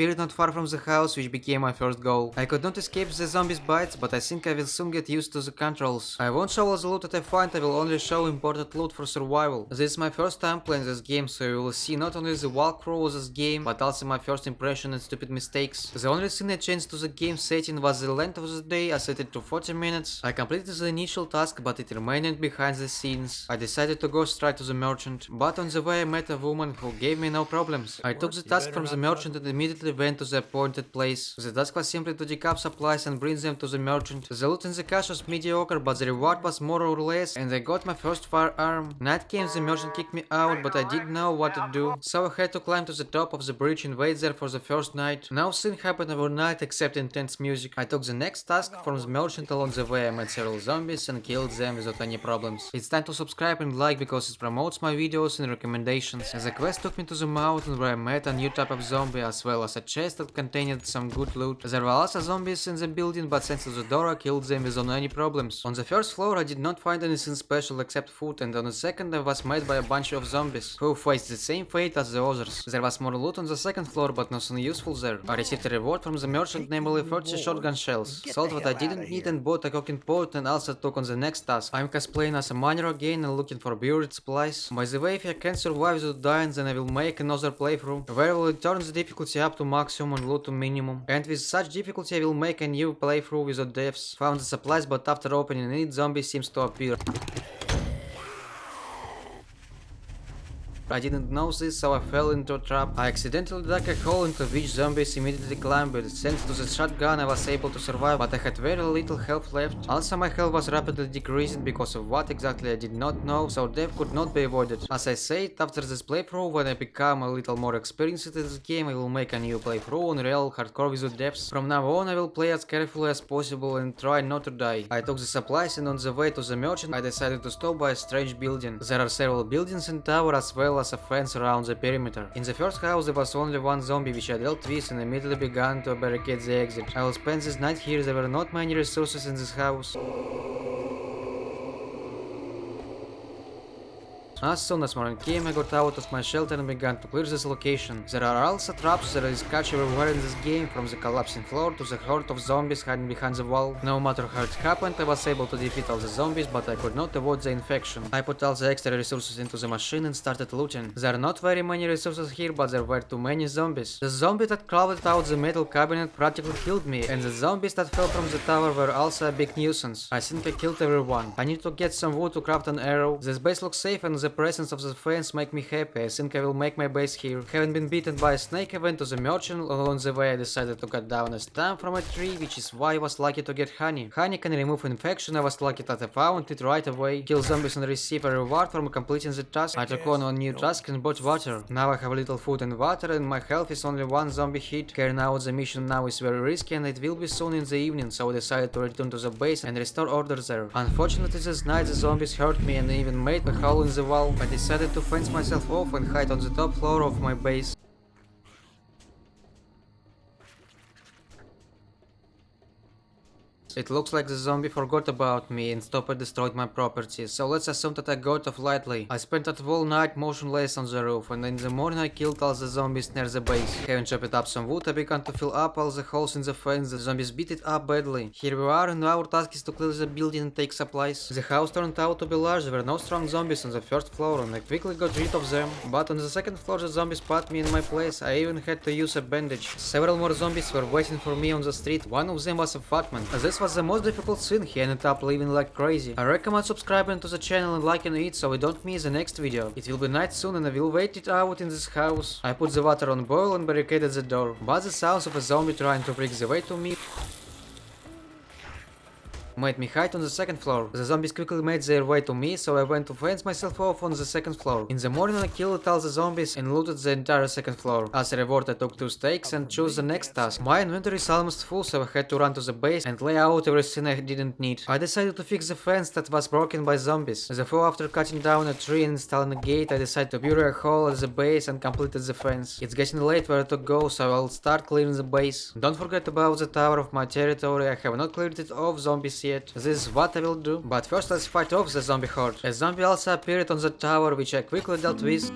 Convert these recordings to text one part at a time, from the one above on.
appeared not far from the house, which became my first goal. I could not escape the zombies' bites, but I think I will soon get used to the controls. I won't show all the loot that I find, I will only show important loot for survival. This is my first time playing this game, so you will see not only the walkthrough of this game, but also my first impression and stupid mistakes. The only thing I changed to the game setting was the length of the day. I set it to 40 minutes. I completed the initial task, but it remained behind the scenes. I decided to go straight to the merchant, but on the way I met a woman who gave me no problems. I took the task from the merchant and immediately went to the appointed place. The task was simply to dig up supplies and bring them to the merchant. The loot in the cache was mediocre, but the reward was more or less, and I got my first firearm. Night came, the merchant kicked me out, but I didn't know what to do, so I had to climb to the top of the bridge and wait there for the first night. Nothing happened overnight except intense music. I took the next task from the merchant. Along the way I met several zombies and killed them without any problems. It's time to subscribe and like because it promotes my videos and recommendations. The quest took me to the mountain where I met a new type of zombie as well as a chest that contained some good loot. There were also zombies in the building, but thanks to the door I killed them without any problems. On the first floor I did not find anything special except food, and on the second I was met by a bunch of zombies who faced the same fate as the others. There was more loot on the second floor, but nothing useful there. I received a reward from the merchant, namely 30 shotgun shells. Sold what I didn't need and bought a cooking pot, and also took on the next task. I'm cosplaying as a miner again and looking for buried supplies. By the way, if I can survive without dying, then I will make another playthrough where I will turn the difficulty up to maximum and loot to minimum. And with such difficulty I will make a new playthrough without deaths. Found the supplies, but after opening it, zombie seems to appear. I didn't know this, so I fell into a trap. I accidentally dug a hole into which zombies immediately climbed, but thanks to the shotgun I was able to survive, but I had very little health left. Also my health was rapidly decreasing because of what exactly I did not know, so death could not be avoided. As I said, after this playthrough, when I become a little more experienced in this game, I will make a new playthrough on real hardcore without deaths. From now on I will play as carefully as possible and try not to die. I took the supplies, and on the way to the merchant I decided to stop by a strange building. There are several buildings and towers as well as a fence around the perimeter. In the first house there was only one zombie which I dealt with and immediately began to barricade the exit. I will spend this night here. There were not many resources in this house. As soon as morning came, I got out of my shelter and began to clear this location. There are also traps that is catch everywhere in this game, from the collapsing floor to the horde of zombies hiding behind the wall. No matter how it happened, I was able to defeat all the zombies, but I could not avoid the infection. I put all the extra resources into the machine and started looting. There are not very many resources here, but there were too many zombies. The zombie that crawled out the metal cabinet practically killed me, and the zombies that fell from the tower were also a big nuisance. I think I killed everyone. I need to get some wood to craft an arrow. This base looks safe, and the presence of the fence make me happy. I think I will make my base here. Having been bitten by a snake, I went to the merchant. Along the way I decided to cut down a stem from a tree, which is why I was lucky to get honey. Honey can remove infection. I was lucky that I found it right away. Kill zombies and receive a reward for completing the task. I took on a new task and bought water. Now I have little food and water, and my health is only one zombie hit. Carrying out the mission now is very risky, and it will be soon in the evening, so I decided to return to the base and restore order there. Unfortunately this night the zombies hurt me and even made a hole in the wall. I decided to fence myself off and hide on the top floor of my base. It looks like the zombie forgot about me and stopped and destroyed my property, so let's assume that I got off lightly. I spent that whole night motionless on the roof, and in the morning I killed all the zombies near the base. Having chopped up some wood, I began to fill up all the holes in the fence. The zombies beat it up badly. Here we are, and our task is to clear the building and take supplies. The house turned out to be large. There were no strong zombies on the first floor, and I quickly got rid of them. But on the second floor the zombies put me in my place. I even had to use a bandage. Several more zombies were waiting for me on the street. One of them was a fat man. This was the most difficult scene. He ended up living like crazy. I recommend subscribing to the channel and liking it so we don't miss the next video. It will be night soon and I will wait it out in this house. I put the water on boil and barricaded the door, but the sounds of a zombie trying to break the way to me made me hide on the second floor. The zombies quickly made their way to me, so I went to fence myself off on the second floor. In the morning I killed all the zombies and looted the entire second floor. As a reward I took 2 steaks and chose the next task. My inventory is almost full, so I had to run to the base and lay out everything I didn't need. I decided to fix the fence that was broken by zombies. Therefore, after cutting down a tree and installing a gate, I decided to bury a hole at the base and completed the fence. It's getting late where to go, so I'll start clearing the base. Don't forget about the tower of my territory. I have not cleared it off zombies yet. This is what I will do. But first let's fight off the zombie horde. A zombie also appeared on the tower, which I quickly dealt with.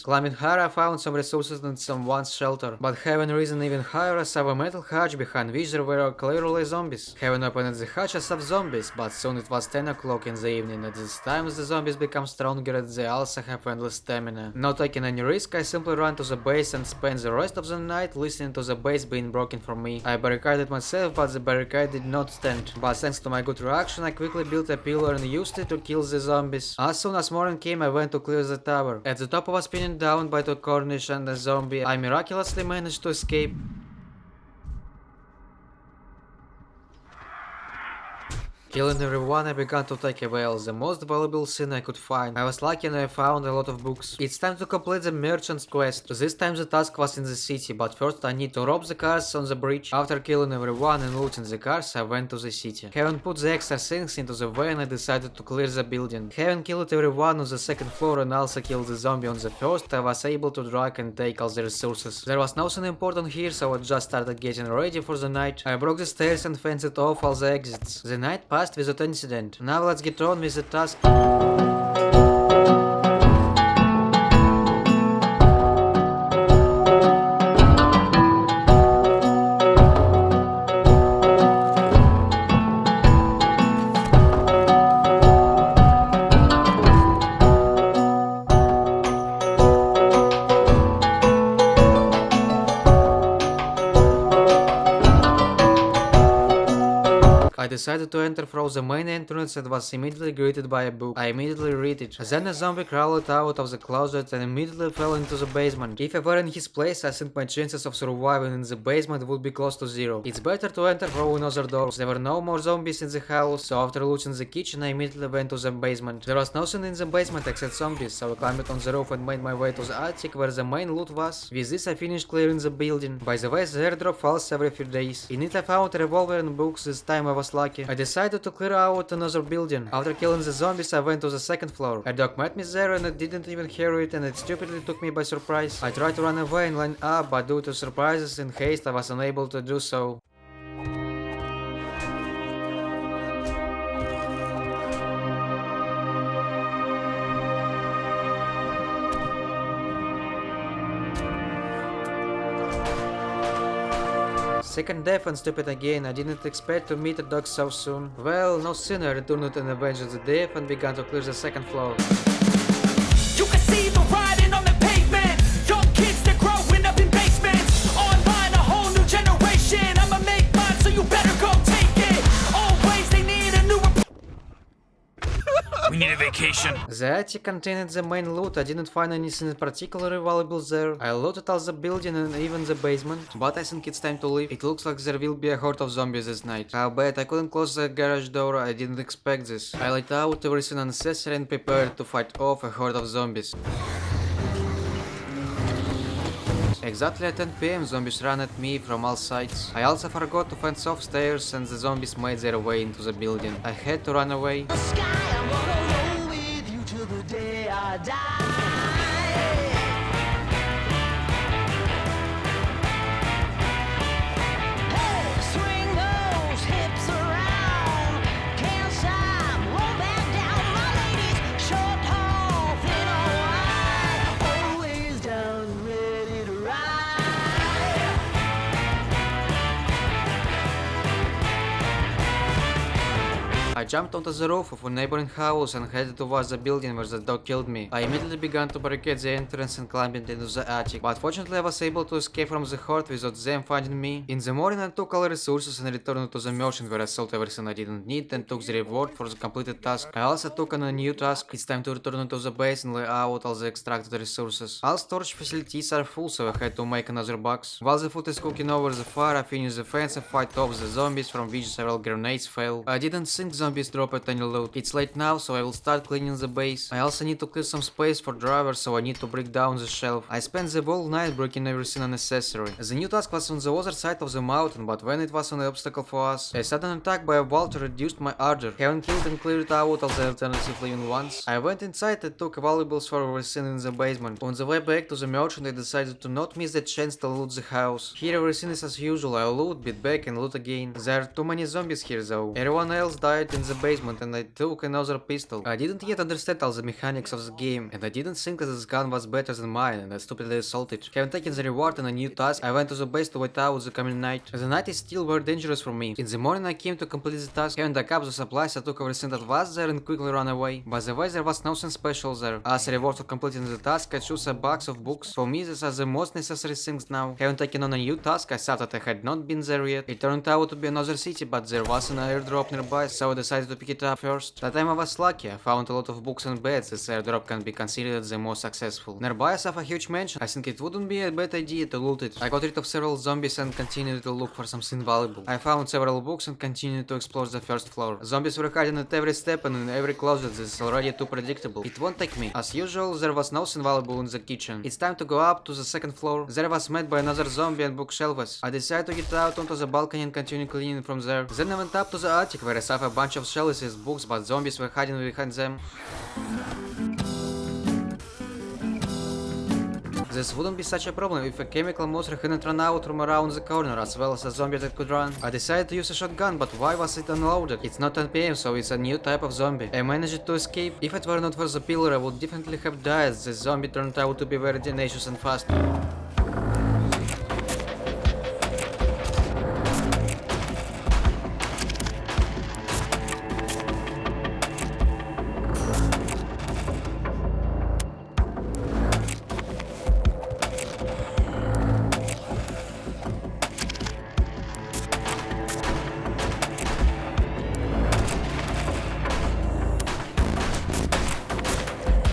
Climbing higher, I found some resources in someone's shelter, but having risen even higher, I saw a metal hatch behind which there were clearly zombies. Having opened the hatch, I saw zombies, but soon it was 10 o'clock in the evening. At this time, the zombies become stronger and they also have endless stamina. Not taking any risk, I simply ran to the base and spent the rest of the night listening to the base being broken for me. I barricaded myself, but the barricade did not stand. But thanks to my good reaction, I quickly built a pillar and used it to kill the zombies. As soon as morning came, I went to clear the tower. At the top I was pinned down by two Cornish and a zombie. I miraculously managed to escape. Killing everyone, I began to take away all the most valuable thing I could find. I was lucky and I found a lot of books. It's time to complete the merchant's quest. This time the task was in the city, but first I need to rob the cars on the bridge. After killing everyone and looting the cars, I went to the city. Having put the extra things into the van, I decided to clear the building. Having killed everyone on the second floor and also killed the zombie on the first, I was able to drag and take all the resources. There was nothing important here, so I just started getting ready for the night. I broke the stairs and fenced off all the exits. The night passed without incident. Now let's get on with the task. I decided to enter through the main entrance and was immediately greeted by a book. I immediately read it. Then a zombie crawled out of the closet and immediately fell into the basement. If I were in his place, I think my chances of surviving in the basement would be close to zero. It's better to enter through another door. There were no more zombies in the house, so after looting the kitchen, I immediately went to the basement. There was nothing in the basement except zombies, so I climbed on the roof and made my way to the attic where the main loot was. With this, I finished clearing the building. By the way, the airdrop falls every few days. In it, I found a revolver and books. This time I was lucky. I decided to clear out another building. After killing the zombies, I went to the second floor. A dog met me there and I didn't even hear it and it stupidly took me by surprise. I tried to run away and line up, but due to surprises and haste, I was unable to do so. Second death and stupid again, I didn't expect to meet a dog so soon. Well, no sooner I returned and avenged the death and began to clear the second floor. You can see the riding on the pavement. Young kids, they're growing up in basements. Online, a whole new generation. I'ma make mine, so you better go take it. Always, they need a new We need a vacation. The attic contained the main loot. I didn't find anything particularly valuable there. I looted all the building and even the basement, but I think it's time to leave. It looks like there will be a horde of zombies this night. How bad I couldn't close the garage door. I didn't expect this. I laid out everything unnecessary and prepared to fight off a horde of zombies. Exactly at 10 PM, zombies ran at me from all sides. I also forgot to fence off stairs and the zombies made their way into the building. I had to run away. I jumped onto the roof of a neighboring house and headed towards the building where the dog killed me. I immediately began to barricade the entrance and climbed into the attic, but fortunately I was able to escape from the horde without them finding me. In the morning I took all resources and returned to the merchant where I sold everything I didn't need and took the reward for the completed task. I also took on a new task. It's time to return to the base and lay out all the extracted resources. All storage facilities are full, so I had to make another box. While the food is cooking over the fire, I finished the fence and fight off the zombies, from which several grenades fell. I didn't think zombies dropped any loot. It's late now, so I will start cleaning the base. I also need to clear some space for drivers, so I need to break down the shelf. I spent the whole night breaking everything unnecessary. The new task was on the other side of the mountain, but when it was an obstacle for us, a sudden attack by a vulture reduced my ardor. Having killed and cleared out all the alternative living ones, I went inside and took valuables for everything in the basement. On the way back to the merchant, I decided to not miss the chance to loot the house. Here everything is as usual. I loot, beat back and loot again. There are too many zombies here though. Everyone else died in the basement and I took another pistol. I didn't yet understand all the mechanics of the game, and I didn't think that this gun was better than mine, and I stupidly assaulted. Having taken the reward and a new task, I went to the base to wait out the coming night. The night is still very dangerous for me. In the morning I came to complete the task. Having dug up the supplies, I took everything that was there and quickly ran away. By the way, there was nothing special there. As a reward for completing the task, I chose a box of books. For me, these are the most necessary things now. Having taken on a new task, I thought that I had not been there yet. It turned out to be another city, but there was an airdrop nearby, so I decided to pick it up first. That time I was lucky. I found a lot of books and beds. This airdrop can be considered the most successful. Nearby I saw a huge mansion. I think it wouldn't be a bad idea to loot it. I got rid of several zombies and continued to look for something valuable. I found several books and continued to explore the first floor. Zombies were hiding at every step and in every closet. This is already too predictable. It won't take me. As usual, there was nothing valuable in the kitchen. It's time to go up to the second floor. There I was met by another zombie and bookshelves. I decided to get out onto the balcony and continue cleaning from there. Then I went up to the attic where I saw a bunch of shelves with books, but zombies were hiding behind them. This wouldn't be such a problem if a chemical monster hadn't run out from around the corner as well as a zombie that could run. I decided to use a shotgun, but why was it unloaded? It's not 10 PM, so it's a new type of zombie. I managed to escape. If it were not for the pillar, I would definitely have died. The zombie turned out to be very tenacious and fast.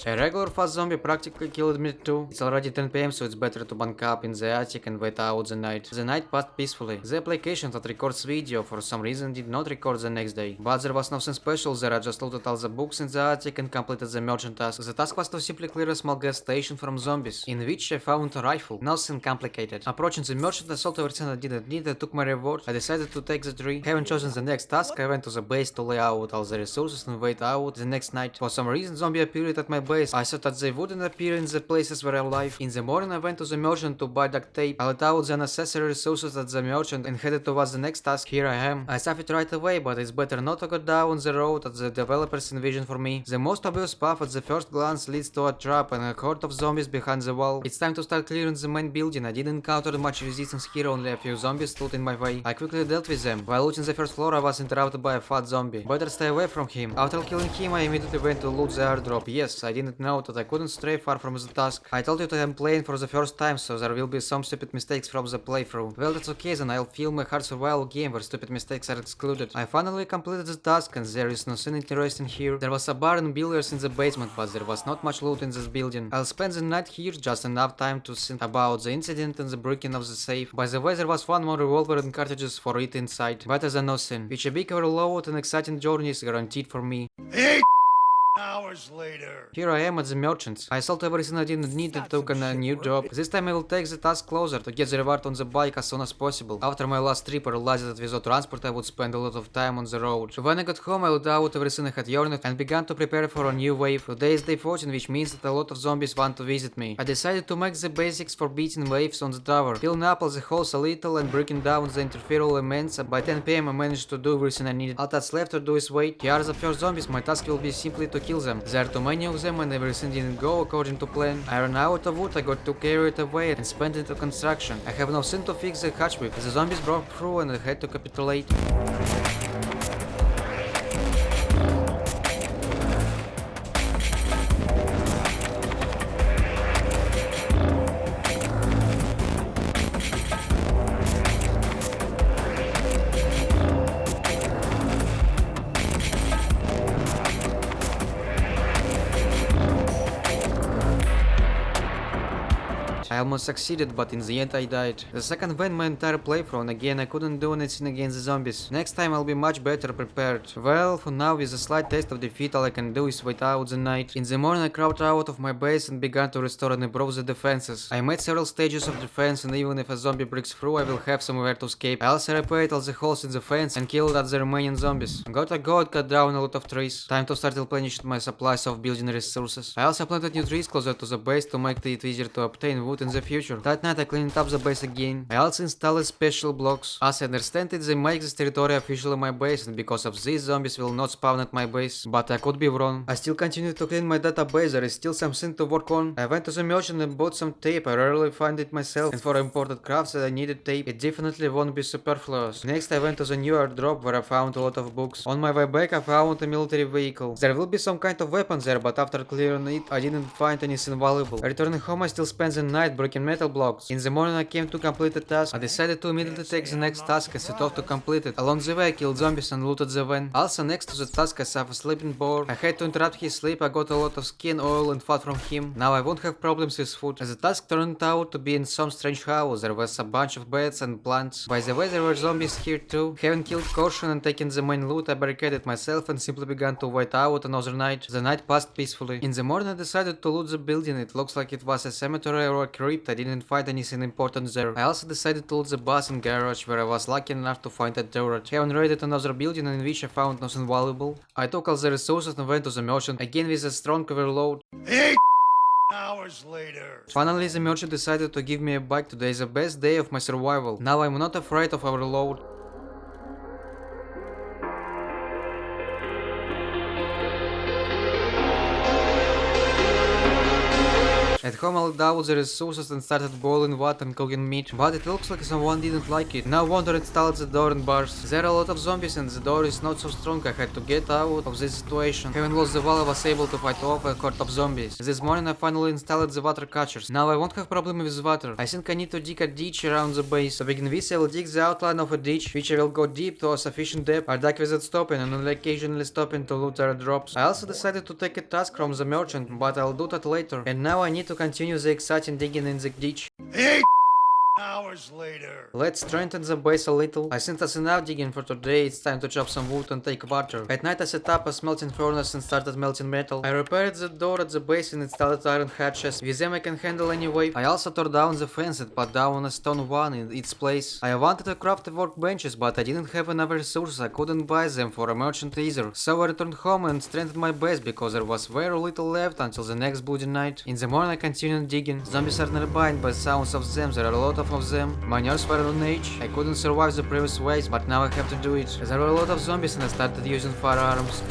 A regular fast zombie practically killed me too. It's already 10 PM, so it's better to bunk up in the attic and wait out the night. The night passed peacefully. The application that records video for some reason did not record the next day. But there was nothing special there. I just looted all the books in the attic and completed the merchant task. The task was to simply clear a small gas station from zombies, in which I found a rifle. Nothing complicated. Approaching the merchant, I sold everything I didn't need. I took my reward. I decided to take the tree. Having chosen the next task, I went to the base to lay out all the resources and wait out the next night. For some reason, zombie appeared at my base. I thought that they wouldn't appear in the places where I live. In the morning I went to the merchant to buy duct tape. I let out the necessary resources at the merchant and headed towards the next task. Here I am. I saw it right away, but it's better not to go down the road that the developers envisioned for me. The most obvious path at the first glance leads to a trap and a horde of zombies behind the wall. It's time to start clearing the main building. I didn't encounter much resistance here, only a few zombies stood in my way. I quickly dealt with them. While looting the first floor I was interrupted by a fat zombie. Better stay away from him. After killing him I immediately went to loot the airdrop. Yes, I didn't know that I couldn't stray far from the task. I told you that I'm playing for the first time, so there will be some stupid mistakes from the playthrough. Well, that's okay, then I'll film a hard survival game where stupid mistakes are excluded. I finally completed the task and there is nothing interesting here. There was a bar and billiards in the basement, but there was not much loot in this building. I'll spend the night here, just enough time to think about the incident and the breaking of the safe. By the way, there was one more revolver and cartridges for it inside. Better than nothing. Which a big overload and exciting journey is guaranteed for me. Hours later. Here I am at the merchant's. I sold everything I didn't need and took on a new job. This time I will take the task closer to get the reward on the bike as soon as possible. After my last trip I realized that without transport I would spend a lot of time on the road. When I got home I looked out everything I had yearned and began to prepare for a new wave. Today is day 14, which means that a lot of zombies want to visit me. I decided to make the basics for beating waves on the tower, filling up all the holes a little and breaking down the interferal elements. By 10 PM I managed to do everything I needed. All that's left to do is wait. Here are the first zombies. My task will be simply to kill them. There are too many of them and everything didn't go according to plan. I ran out of wood, I got to carry it away and spent it on construction. I have nothing to fix the hatch with. The zombies broke through and I had to capitulate. I almost succeeded, but in the end I died. The second went my entire playthrough and again I couldn't do anything against the zombies. Next time I'll be much better prepared. Well, for now with a slight taste of defeat all I can do is wait out the night. In the morning I crawled out of my base and began to restore and improve the defenses. I made several stages of defense and even if a zombie breaks through I will have somewhere to escape. I also repaired all the holes in the fence and killed all the remaining zombies. Got a goat, cut down a lot of trees. Time to start replenishing my supplies of building resources. I also planted new trees closer to the base to make it easier to obtain wood in the future. That night I cleaned up the base again. I also installed special blocks. As I understand it, they make this territory officially my base, and because of this, zombies will not spawn at my base. But I could be wrong. I still continue to clean my database, there is still something to work on. I went to the merchant and bought some tape, I rarely find it myself, and for imported crafts that I needed tape, it definitely won't be superfluous. Next I went to the new airdrop where I found a lot of books. On my way back I found a military vehicle. There will be some kind of weapon there, but after clearing it, I didn't find anything valuable. Returning home I still spent the night breaking metal blocks. In the morning I came to complete the task. I decided to immediately take the next task and set off to complete it. Along the way I killed zombies and looted the van. Also next to the task I saw a sleeping boar. I had to interrupt his sleep, I got a lot of skin, oil and fat from him. Now I won't have problems with food. As the task turned out to be in some strange house, there was a bunch of beds and plants. By the way, there were zombies here too. Having killed Caution and taken the main loot, I barricaded myself and simply began to wait out another night. The night passed peacefully. In the morning I decided to loot the building. It looks like it was a cemetery or a crypt. I didn't find anything important there. I also decided to loot the bus and garage where I was lucky enough to find a turret. Having raided another building in which I found nothing valuable, I took all the resources and went to the merchant again with a strong overload. 8 hours later. Finally the merchant decided to give me a bike. Today is the best day of my survival. Now I'm not afraid of overload. At home I laid out the resources and started boiling water and cooking meat, but it looks like someone didn't like it. Now Wonder installed the door and bars. There are a lot of zombies and the door is not so strong. I had to get out of this situation. Having lost the wall I was able to fight off a horde of zombies. This morning I finally installed the water catchers. Now I won't have problem with water. I think I need to dig a ditch around the base. To begin with I will dig the outline of a ditch, which I will go deep to a sufficient depth. I dug without stopping and only occasionally stopping to loot airdrops. I also decided to take a task from the merchant, but I'll do that later. And now I need to continue the exciting digging in the ditch. 8 hours later. Let's strengthen the base a little. I think that's enough digging for today. It's time to chop some wood and take water. At night I set up a smelting furnace and started melting metal. I repaired the door at the base and installed iron hatches. With them I can handle any wave. I also tore down the fence and put down a stone one in its place. I wanted to craft workbenches, but I didn't have enough resources. I couldn't buy them for a merchant either. So I returned home and strengthened my base because there was very little left until the next bloody night. In the morning I continued digging. Zombies are nearby and by the sounds of them there are a lot of them. My nerves were on edge. I couldn't survive the previous waves, but now I have to do it. There were a lot of zombies and I started using firearms.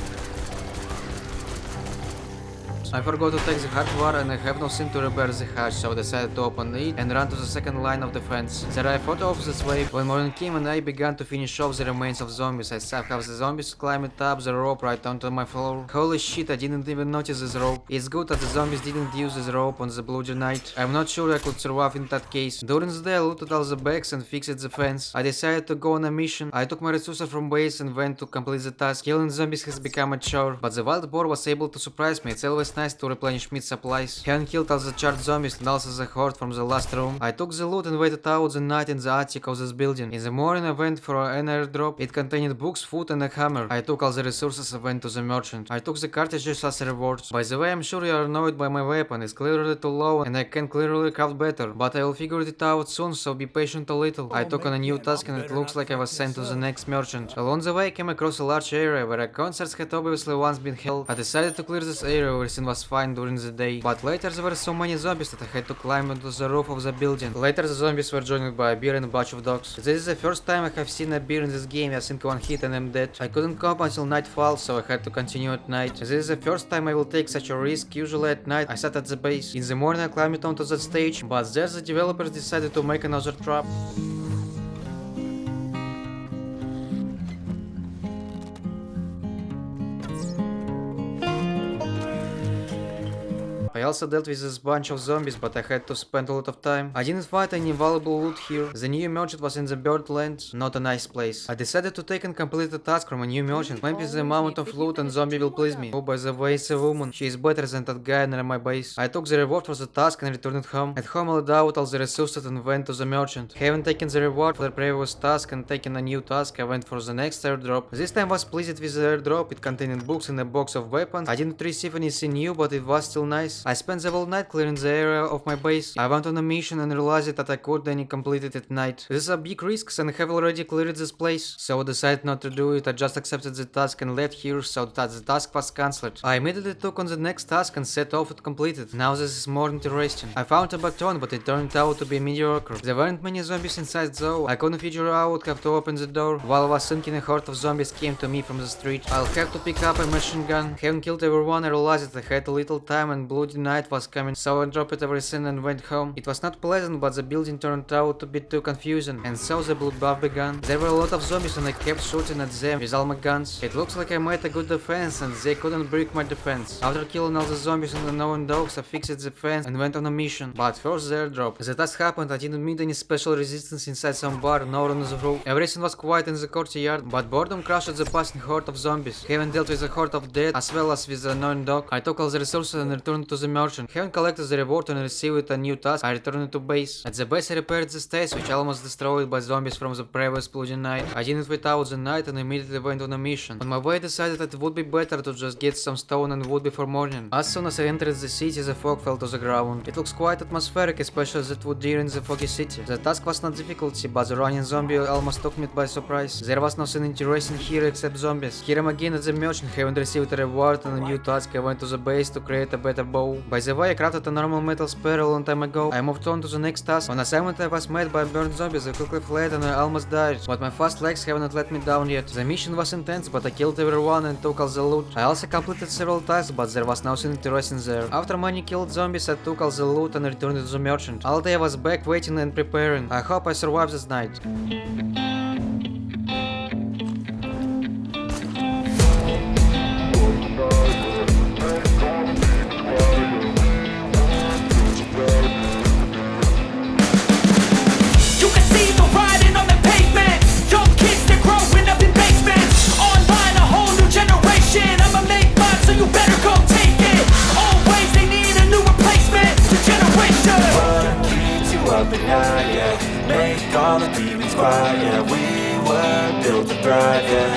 I forgot to take the hardware and I have nothing to repair the hatch, so I decided to open it and run to the second line of defense. There I fought off this wave. When morning came and I began to finish off the remains of zombies, I saw how the zombies climbed up the rope right onto my floor. Holy shit, I didn't even notice this rope. It's good that the zombies didn't use this rope on the bloody night. I'm not sure I could survive in that case. During the day I looted all the bags and fixed the fence. I decided to go on a mission. I took my resources from base and went to complete the task. Killing zombies has become a chore, but the wild boar was able to surprise me. It's always nice to replenish meat supplies. Having killed all the charged zombies and also the horde from the last room, I took the loot and waited out the night in the attic of this building. In the morning I went for an airdrop. It contained books, food and a hammer. I took all the resources and went to the merchant. I took the cartridges as rewards. By the way, I'm sure you are annoyed by my weapon. It's clearly too low and I can clearly craft better, but I will figure it out soon, so be patient a little. I took on a new task and it looks like I was sent to the next merchant. Along the way I came across a large area where a concert had obviously once been held. I decided to clear this area. Everything was fine during the day, but later there were so many zombies that I had to climb onto the roof of the building. Later the zombies were joined by a bear and a bunch of dogs. This is the first time I have seen a bear in this game. I think one hit and I'm dead. I couldn't come until nightfall, so I had to continue at night. This is the first time I will take such a risk. Usually at night I sat at the base. In the morning I climbed onto the stage, but there the developers decided to make another trap. I also dealt with this bunch of zombies, but I had to spend a lot of time. I didn't find any valuable loot here. The new merchant was in the Birdland, not a nice place. I decided to take and complete the task from a new merchant. Maybe the amount of loot and zombie will please me. Oh, by the way, it's a woman. She is better than that guy near my base. I took the reward for the task and returned home. At home I laid out all the resources and went to the merchant. Having taken the reward for the previous task and taken a new task, I went for the next airdrop. This time I was pleased with the airdrop. It contained books and a box of weapons. I didn't receive anything new, but it was still nice. I I spent the whole night clearing the area of my base. I went on a mission and realized that I couldn't complete it at night. These are big risks and I have already cleared this place, so I decided not to do it. I just accepted the task and left here so that the task was cancelled. I immediately took on the next task and set off to complete it. Now this is more interesting. I found a baton, but it turned out to be mediocre. There weren't many zombies inside though. I couldn't figure out how to open the door. While I was thinking, a horde of zombies came to me from the street. I'll have to pick up a machine gun. Having killed everyone, I realized that I had a little time and bloody night was coming, so I dropped everything and went home. It was not pleasant, but the building turned out to be too confusing, and so the bloodbath began. There were a lot of zombies and I kept shooting at them with all my guns. It looks like I made a good defense and they couldn't break my defense. After killing all the zombies and the known dogs, I fixed the fence and went on a mission. But first the airdrop. The task happened, I didn't meet any special resistance inside some bar, nor on the roof. Everything was quiet in the courtyard, but boredom crushed the passing horde of zombies. Having dealt with the horde of dead as well as with the annoying dog, I took all the resources and returned to the merchant. Having collected the reward and received a new task, I returned to base. At the base I repaired the stairs, which almost destroyed by zombies from the previous bloody night. I didn't wait out the night and immediately went on a mission. On my way I decided that it would be better to just get some stone and wood before morning. As soon as I entered the city, the fog fell to the ground. It looks quite atmospheric, especially that wood deer in the foggy city. The task was not difficult, but the running zombie almost took me by surprise. There was nothing interesting here except zombies. Here I'm again at the merchant, having received a reward and a new task. I went to the base to create a better bow. By the way, I crafted a normal metal spear a long time ago. I moved on to the next task. On assignment I was met by burned zombies. I quickly fled and I almost died, but my fast legs have not let me down yet. The mission was intense, but I killed everyone and took all the loot. I also completed several tasks, but there was nothing interesting there. After many killed zombies, I took all the loot and returned to the merchant. All day I was back waiting and preparing. I hope I survive this night. You can see the writing on the pavement. Young kids, they're growing up in basements. Online, a whole new generation. I'ma make mine, so you better go take it. Always, they need a new replacement. The generation. What keeps you up at night, yeah? Make all the demons quiet, yeah. We were built to thrive, yeah.